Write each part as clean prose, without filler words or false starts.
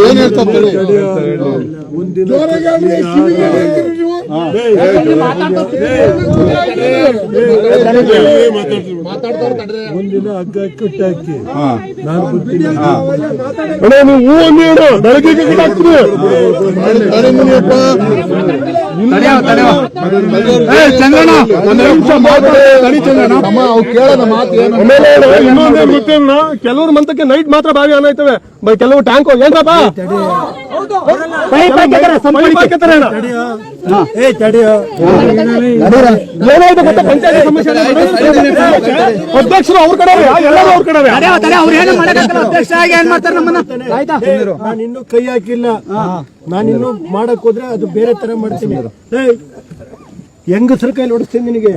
ಏನ್ ಹೇಳ್ತಾರೆ ಒಂದಿನ ಹಗ್ಗ ಕಟ್ಟಾಕಿ ನಾನು ಬೆಳಗ್ಗೆ ಕೆಲವರು ಮಂತಕ್ಕೆ ನೈಟ್ ಮಾತ್ರ ಬಾವಿ ಆನಾಯ್ತವೆ ಕೆಲವು ಟ್ಯಾಂಕ್ ಏನ್ರಪ್ಪ ಏನಾಯ್ತು ಗೊತ್ತಾ ಪಂಚಾಯತ್ ಸಮಸ್ಯೆ ಅಧ್ಯಕ್ಷರು ಅವ್ರ ಕಡೆ ಎಲ್ಲರೂ ಅವ್ರ ಕಡೆ ನಾನಿನ್ನೂ ಕೈ ಹಾಕಿಲ್ಲ ನಾನಿನ್ನೂ ಮಾಡಕ್ ಹೋದ್ರೆ ಅದು ಬೇರೆ ತರ ಮಾಡ್ತೀನಿ ಹೆಂಗಸರ ಕೈಲಿ ಹೊಡಿಸ್ತೀನಿ ನಿನಗೆ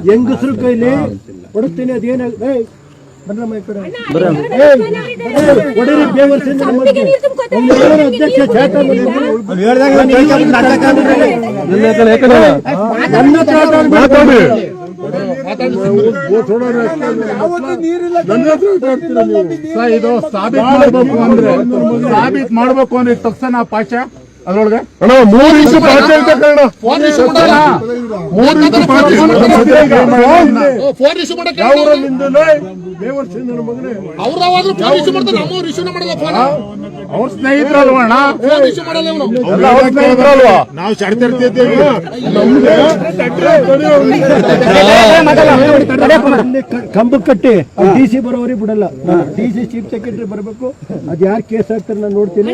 ಹೆಂಗಸರ ಕೈಲಿ ಹೊಡಿಸ್ತೀನಿ ಅದೇನ ಇದು ಸಾಬೀತ್ ಮಾಡ್ಬೇಕು ಅಂದ್ರೆ ತಕ್ಷಣ ಪಾಚ ಅದ್ರೊಳಗೆ 3 ಇಂಚು ಪಾಚ ಐತೆ ಅವ್ರ ಸ್ನೇಹಿತರಲ್ವಣ್ಣ ನಾವು ಚಡ್ತಿರ್ತಿದ್ದೇವೆ ಕಂಬ ಕಟ್ಟಿ DC ಬರೋವರಿಗೆ ಬಿಡಲ್ಲ DC ಚೀಫ್ ಸೆಕ್ರೆಟರಿ ಬರಬೇಕು ಅದ್ ಯಾರು ಕೇಸ್ ಹಾಕ್ತಾರೆ ನಾನು ನೋಡ್ತೀನಿ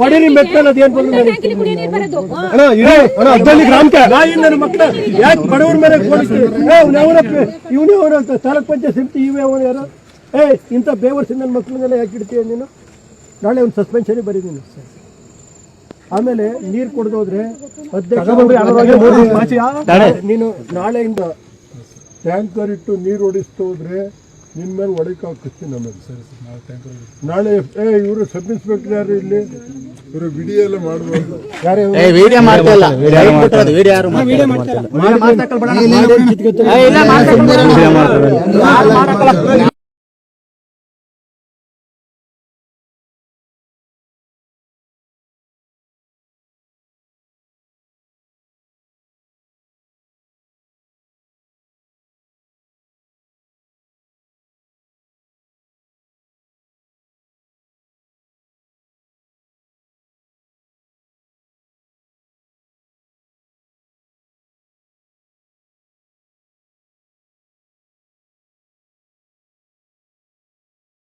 ಹೊಡೀರಿ ಮೆಟ್ಟಲ್ ಅದೇನ್ ಗ್ರಾಮಕ್ಕೆ ನನ್ನ ಮಕ್ಕಳ ಯಾಕೆ ಬಡವ್ರ ಮೇಲೆ ಇವನೇ ಅವನು ಅಂತ ತಾಲೂಕ್ ಪಂಚಾಯತ್ ಸಮಿತಿ ಇವೇ ಅವನು ಯಾರು ಇಂಥ ಬೇವರ್ಸಿ ನನ್ನ ಮಕ್ಕಳನ್ನೆಲ್ಲ ಯಾಕೆ ಇಡ್ತೀಯ ನೀನು ನಾಳೆ ಒಂದು ಸಸ್ಪೆನ್ಷನ್ ಬರೀ ನೀನು ಆಮೇಲೆ ನೀರು ಕೊಡದೋದ್ರೆ ನೀನು ನಾಳೆಯಿಂದ ಟ್ಯಾಂಕರ್ ಇಟ್ಟು ನೀರು ಹೊಡಿಸ್ತಾ ಹೋದ್ರೆ ನಿನ್ ಮೇಲೆ ಹೊಡಿಕೆ ಹಾಕಿಸ್ತೀನಿ ನಮಗೆ ನಾಳೆ ಇವರು ಸಬ್ ಇನ್ಸ್ಪೆಕ್ಟರ್ ಯಾರು ಇಲ್ಲಿ ಇವರು ವಿಡಿಯೋ ಎಲ್ಲ ಮಾಡಬಹುದು ಯಾರು